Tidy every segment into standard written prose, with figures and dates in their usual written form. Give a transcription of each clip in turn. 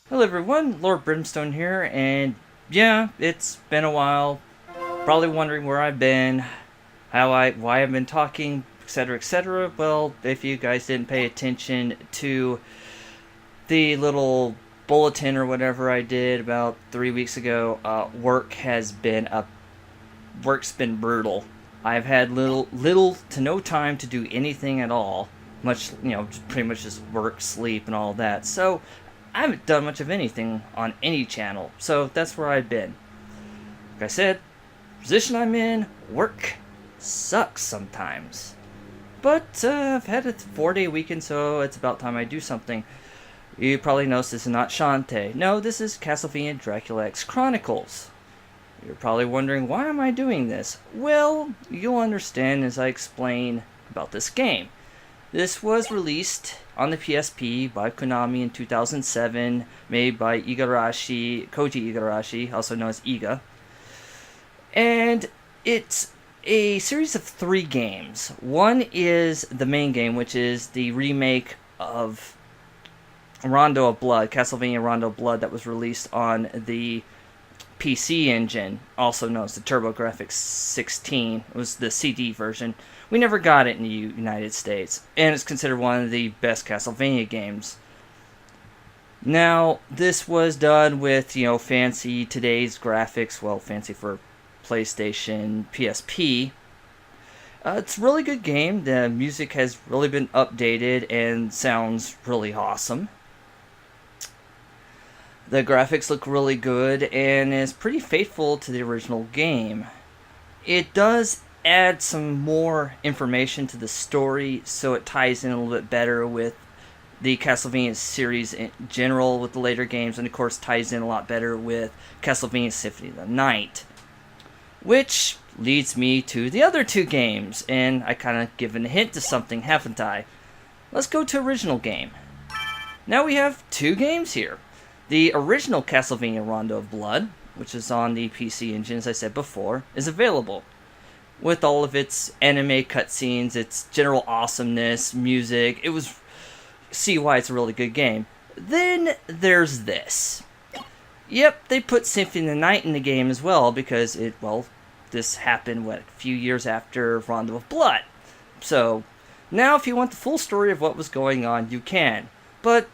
Hello everyone, Lord Brimstone here, and yeah, it's been a while. Probably wondering where I've been, why I've been talking, etc., etc. Well, if you guys didn't pay attention to the little bulletin or whatever I did about 3 weeks ago, work's been brutal. I've had little to no time to do anything at all. Much, just pretty much just work, sleep, and all that. So I haven't done much of anything on any channel. So that's where I've been. Like I said, position I'm in, work sucks sometimes. But I've had a 4-day weekend, so it's about time I do something. You probably noticed this is not Shantae. No, this is Castlevania Dracula X Chronicles. You're probably wondering, why am I doing this? Well, you'll understand as I explain about this game. This was released on the PSP by Konami in 2007, made by Koji Igarashi, also known as Iga. And it's a series of 3 games. One is the main game, which is the remake of Rondo of Blood, Castlevania Rondo of Blood, that was released on the PC engine, also known as the TurboGrafx 16. It was the CD version. We never got it in the United States, and it's considered one of the best Castlevania games. Now, this was done with, fancy today's graphics, well, fancy for PlayStation, PSP. It's a really good game. The music has really been updated and sounds really awesome. The graphics look really good and is pretty faithful to the original game. It does add some more information to the story, so it ties in a little bit better with the Castlevania series in general with the later games, and of course ties in a lot better with Castlevania Symphony of the Night. Which leads me to the other 2 games, and I kind of given a hint to something, haven't I? Let's go to original game. Now we have 2 games here. The original Castlevania Rondo of Blood, which is on the PC engine, as I said before, is available. With all of its anime cutscenes, its general awesomeness, music, see why it's a really good game. Then there's this. Yep, they put Symphony of the Night in the game as well, because this happened, a few years after Rondo of Blood. So, now if you want the full story of what was going on, you can. But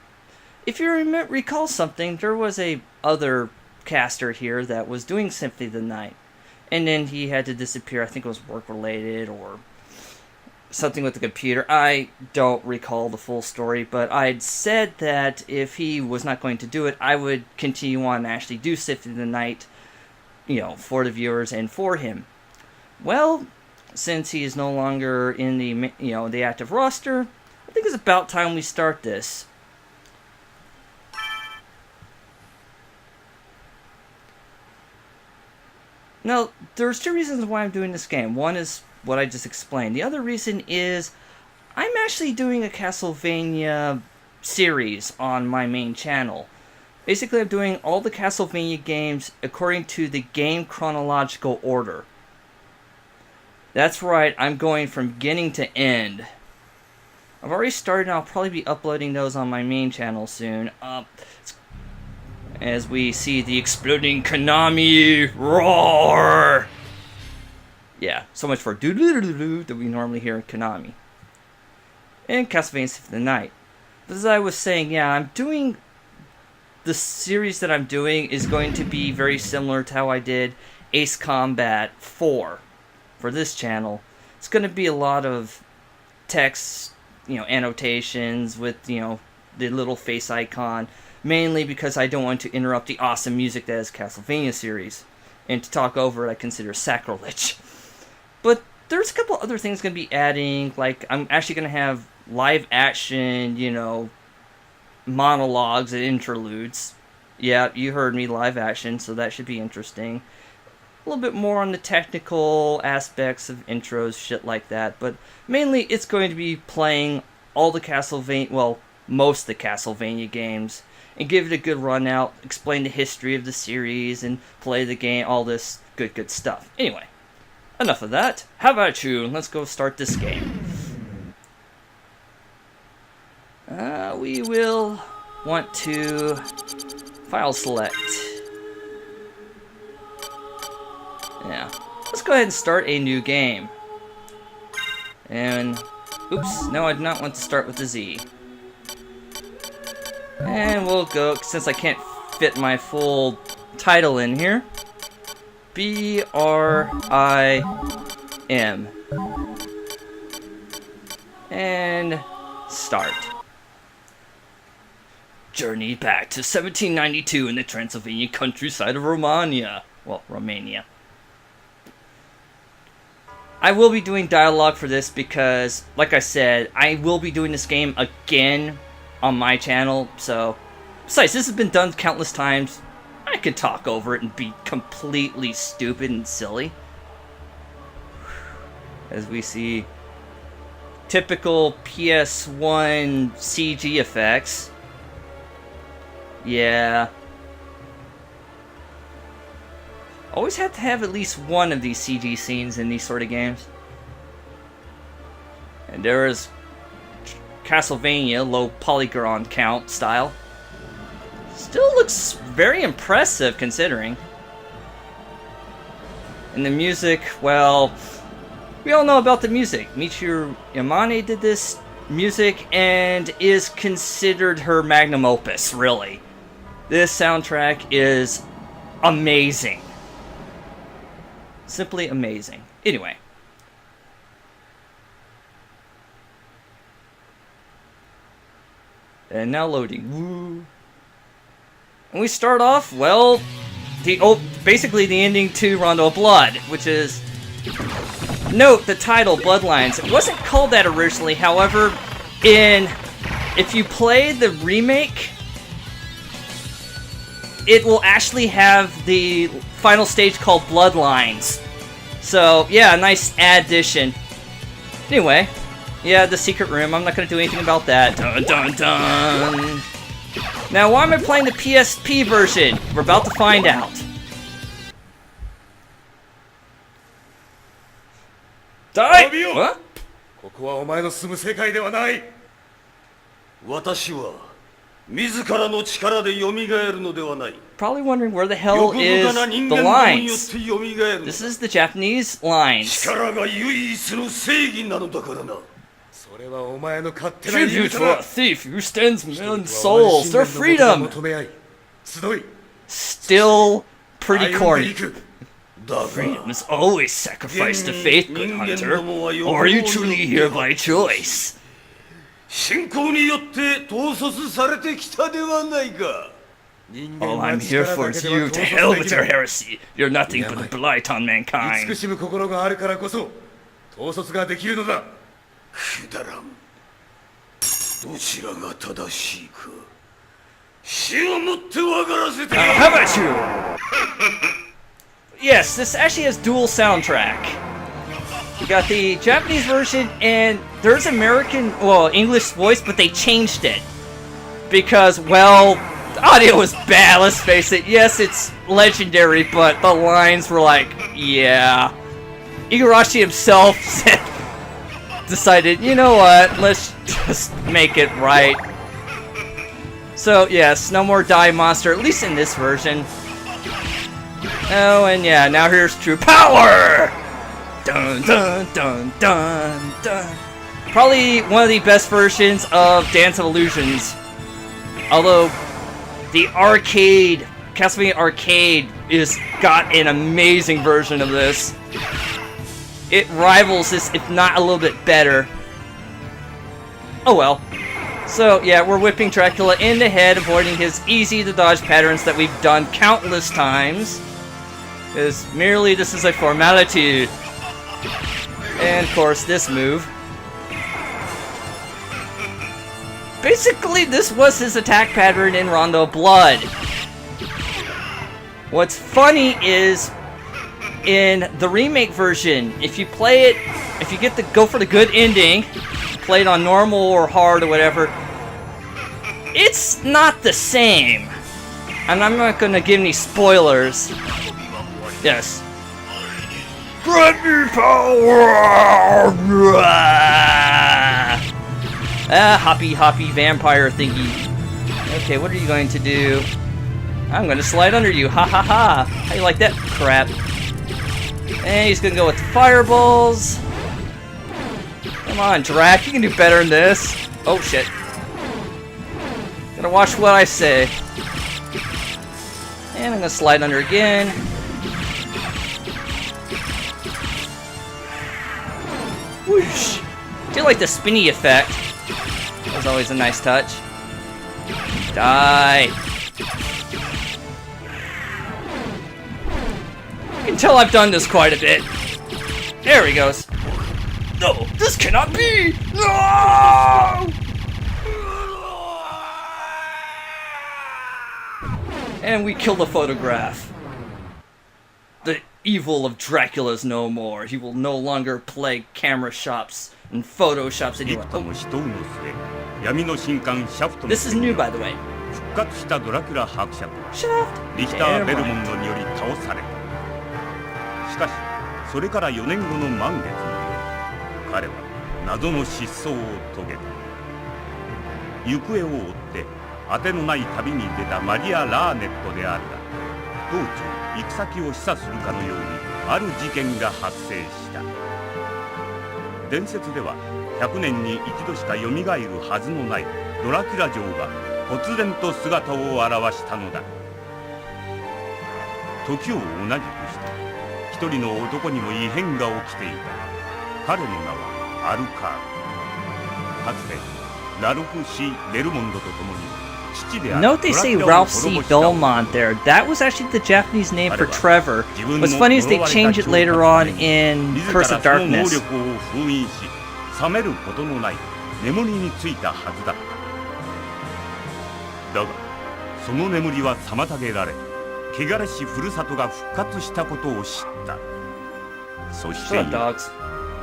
if you recall something, there was a other caster here that was doing Symphony of the Night. And then he had to disappear. I think it was work-related or something with the computer. I don't recall the full story, but I'd said that if he was not going to do it, I would continue on and actually do Symphony of the Night, for the viewers and for him. Well, since he is no longer in the active roster, I think it's about time we start this. Now, there's 2 reasons why I'm doing this game. One is what I just explained. The other reason is I'm actually doing a Castlevania series on my main channel. Basically, I'm doing all the Castlevania games according to the game chronological order. That's right, I'm going from beginning to end. I've already started, and I'll probably be uploading those on my main channel soon. As we see the exploding Konami roar. Yeah, so much for doo-doo-doo-doo that we normally hear in Konami. And Castlevania Symphony of the Night. But as I was saying, I'm doing... The series that I'm doing is going to be very similar to how I did Ace Combat 4 for this channel. It's going to be a lot of text, annotations with, the little face icon. Mainly because I don't want to interrupt the awesome music that is Castlevania series. And to talk over it, I consider sacrilege. But there's a couple other things going to be adding. Like, I'm actually going to have live action, monologues and interludes. Yeah, you heard me, live action, so that should be interesting. A little bit more on the technical aspects of intros, shit like that. But mainly, it's going to be playing all the most of the Castlevania games. And give it a good run out, explain the history of the series, and play the game, all this good stuff. Anyway, enough of that. How about you? Let's go start this game. We will want to file select. Yeah. Let's go ahead and start a new game. And, oops, no, I do not want to start with the Z. And we'll go, since I can't fit my full title in here, Brim. And start. Journey back to 1792 in the Transylvanian countryside of Romania. Well, Romania. I will be doing dialogue for this because, like I said, I will be doing this game again on my channel, so... Besides, this has been done countless times. I could talk over it and be completely stupid and silly. As we see typical PS1 CG effects. Yeah. Always have to have at least one of these CG scenes in these sort of games. And there is Castlevania, low polygon count style. Still looks very impressive considering. And the music, well, we all know about the music. Michiru Yamane did this music and is considered her magnum opus, really. This soundtrack is amazing. Simply amazing. Anyway. And now loading. Woo. And we start off, well, basically the ending to Rondo of Blood, which is... Note the title, Bloodlines. It wasn't called that originally, however, if you play the remake, it will actually have the final stage called Bloodlines. So, yeah, nice addition. Anyway, yeah, the secret room. I'm not going to do anything about that. Dun dun dun! Now, why am I playing the PSP version? We're about to find out. Die! What? Probably wondering where the hell is the lines. This is the Japanese lines. Tribute for a thief who stands men's souls, their freedom. Still pretty corny. Freedom is always sacrificed to faith, good hunter. Or are you truly here by choice? All I'm here for is you. To hell with your heresy. You're nothing but a blight on mankind. How about you? Yes, this actually has dual soundtrack. You got the Japanese version, and there's American, well, English voice, but they changed it. Because, well, the audio was bad, let's face it. Yes, it's legendary, but the lines were like, yeah. Igarashi himself decided, you know what, let's just make it right. So, yes, no more Die Monster, at least in this version. Oh, and yeah, now here's true power! Dun dun dun dun dun. Probably one of the best versions of Dance of Illusions. Although, the arcade, Castlevania Arcade, is got an amazing version of this. It rivals this, if not a little bit better. Oh well. So, yeah, we're whipping Dracula in the head, avoiding his easy-to-dodge patterns that we've done countless times. Because merely this is a formality. And, of course, this move. Basically, this was his attack pattern in Rondo Blood. What's funny is, in the remake version, if you play it, if you get the go for the good ending, play it on normal or hard or whatever, it's not the same. And I'm not gonna give any spoilers. Yes. Grant me power! Hoppy vampire thingy. Okay, what are you going to do? I'm going to slide under you. Ha ha ha. How you like that crap? And he's going to go with the fireballs. Come on, Drac. You can do better than this. Oh, shit. Gotta watch what I say. And I'm going to slide under again. Whoosh. I do like the spinny effect. That was always a nice touch. Die. You can tell I've done this quite a bit. There he goes. No, this cannot be! No! And we kill the photograph. The evil of Dracula is no more. He will no longer plague camera shops and photo shops anymore. Oh. This is new, by the way. Shaft. しかし、それから4年後の満月に彼は謎の失踪を遂げた。行方を追って当てのない旅に出たマリア・ラーネットであるが、道中行く先を示唆するかのようにある事件が発生した。伝説では100年に一度しかよみがえるはずのないドラキュラ城が忽然と姿を現したのだ。時を同じくして一人の男にも異変が起きていた。彼の名はアルカール。かつてラルフ・シー・ベルモンドと共に父である Note they say Ralph C. Belmont there. That was actually the Japanese name for Trevor. What's funny is they changed it later on in Curse of Darkness. 自分の能力を封印し、覚めることのない眠りについたはずだった。だが、その眠りは妨げられ、汚れしふるさとが復活したことを知った。そして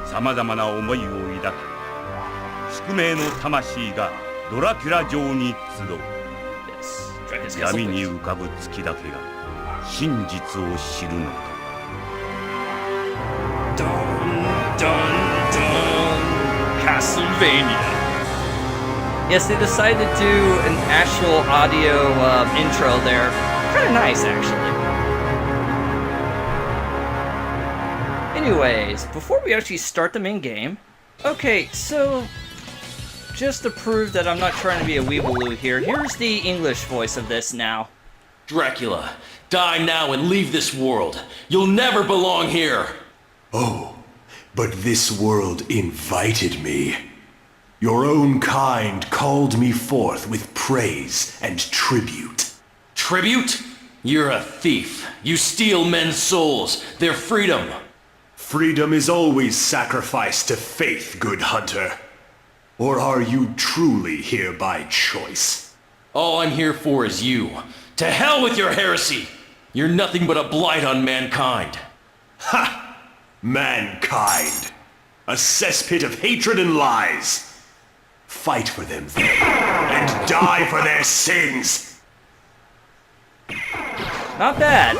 さまざまな思いを抱き、宿命の魂がドラキュラ城に集う。闇に浮かぶ月だけが真実を知るのか。Dun, dun, dun. Castlevania. Yes, they decided to do an actual audio intro there. Kind of nice, actually. Anyways, before we actually start the main game, okay, so just to prove that I'm not trying to be a weebaloo here, here's the English voice of this now. Dracula, die now and leave this world. You'll never belong here. Oh, but this world invited me. Your own kind called me forth with praise and tribute. Tribute? You're a thief. You steal men's souls, their freedom. Freedom is always sacrificed to faith, good hunter. Or are you truly here by choice? All I'm here for is you. To hell with your heresy! You're nothing but a blight on mankind. Ha! Mankind! A cesspit of hatred and lies! Fight for them then, and die for their sins! Not bad.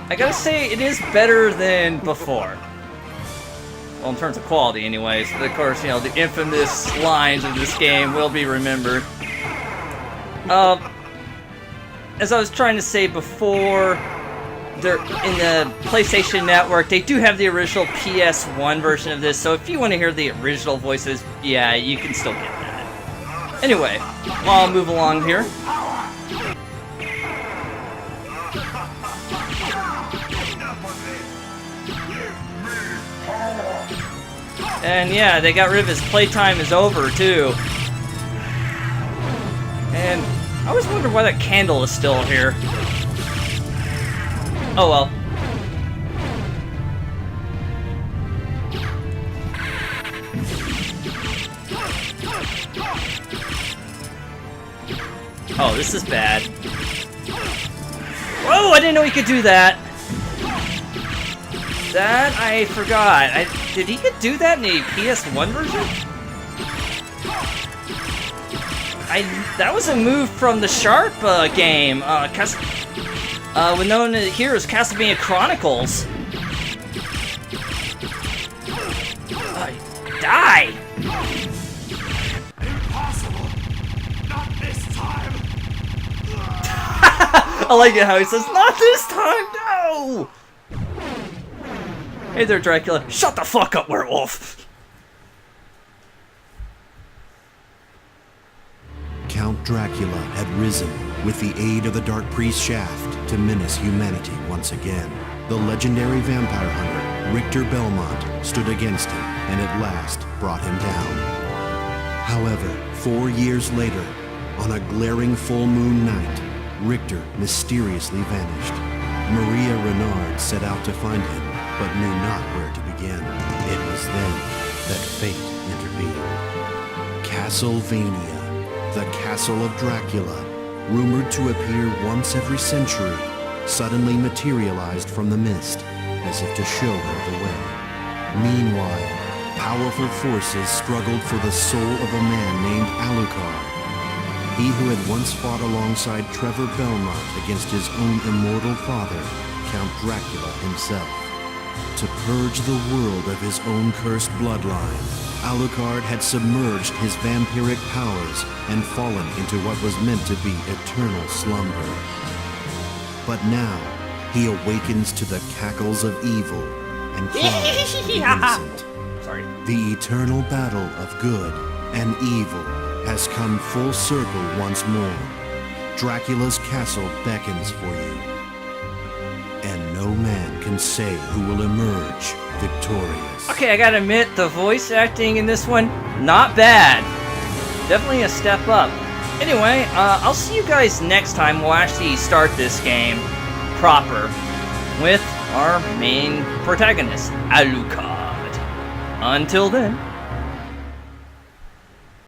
I gotta say, it is better than before. Well, in terms of quality anyways, but of course, you know, the infamous lines of this game will be remembered. As I was trying to say before, they're in the PlayStation Network, they do have the original PS1 version of this, so if you want to hear the original voices, yeah, you can still get that. Anyway, I'll move along here. And yeah, they got rid of his playtime is over, too. And I always wonder why that candle is still here. Oh well. Oh, this is bad. Whoa, I didn't know he could do that. That I forgot. Did he could do that in a PS1 version? That was a move from the Sharp game. Known here as Castlevania Chronicles. Die! Impossible! Not this I like it how he says, "Not this time, no!" Hey there, Dracula. Shut the fuck up, werewolf! Count Dracula had risen with the aid of the Dark Priest shaft to menace humanity once again. The legendary vampire hunter, Richter Belmont, stood against him and at last brought him down. However, 4 years later, on a glaring full moon night, Richter mysteriously vanished. Maria Renard set out to find him, but knew not where to begin. It was then that fate intervened. Castlevania, the castle of Dracula, rumored to appear once every century, suddenly materialized from the mist, as if to show her the way. Meanwhile, powerful forces struggled for the soul of a man named Alucard. He who had once fought alongside Trevor Belmont against his own immortal father, Count Dracula himself. To purge the world of his own cursed bloodline, Alucard had submerged his vampiric powers and fallen into what was meant to be eternal slumber. But now, he awakens to the cackles of evil and cries for the innocent. Sorry. The eternal battle of good and evil has come full circle once more. Dracula's castle beckons for you. And no man can say who will emerge victorious. Okay, I gotta admit, the voice acting in this one, not bad. Definitely a step up. Anyway, I'll see you guys next time. We'll actually start this game proper with our main protagonist, Alucard. Until then...